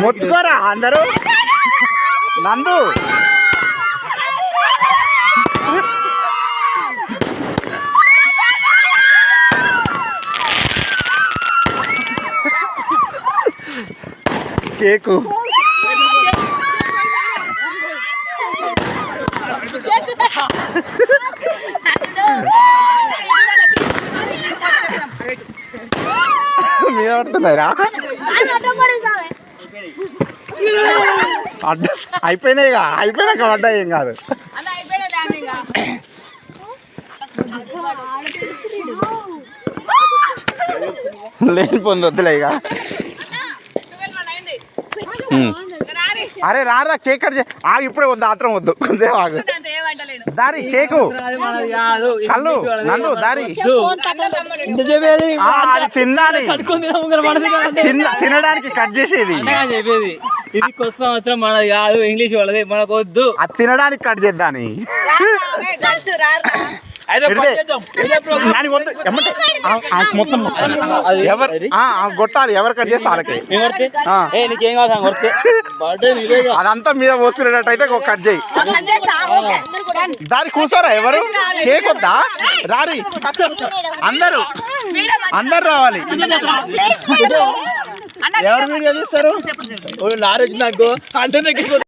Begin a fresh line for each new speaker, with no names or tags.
మొత్తుకోరా అందరూ. నందు కేకు మీద పడుతున్నారా? అయిపోయినాయిగా, అయిపోయినాక పడ్డా ఏం కాదు. లేని పొంది వద్దులే ఇక. అరే రారా కేక్ కట్ ఆగు, ఇప్పుడే వద్దు, ఆత్రం వద్దు, కొంచెం ఆగు. దారి కేకు కళ్ళు నందు దారి తినాలి, తినడానికి కట్ చేసేది.
ఇది కొత్త సంవత్సరం మనది కాదు, ఇంగ్లీష్ వాళ్ళది, మనకు వద్దు.
అది తినడానికి కట్ చేద్దాని. మొత్తం కొట్టాలి, ఎవరు కట్ చేస్తే వాళ్ళకి.
నీకేం కావాలి,
అదంతా మీద పోసుకునేటట్టు అయితే కట్ చేయి. దారి కూర్చోరా, ఎవరు కేక్ వద్దా? రారి అందరూ, అందరు రావాలి.
ఎవరు వీడియో తీస్తారు? లారీ వచ్చింది అనుకో అంటే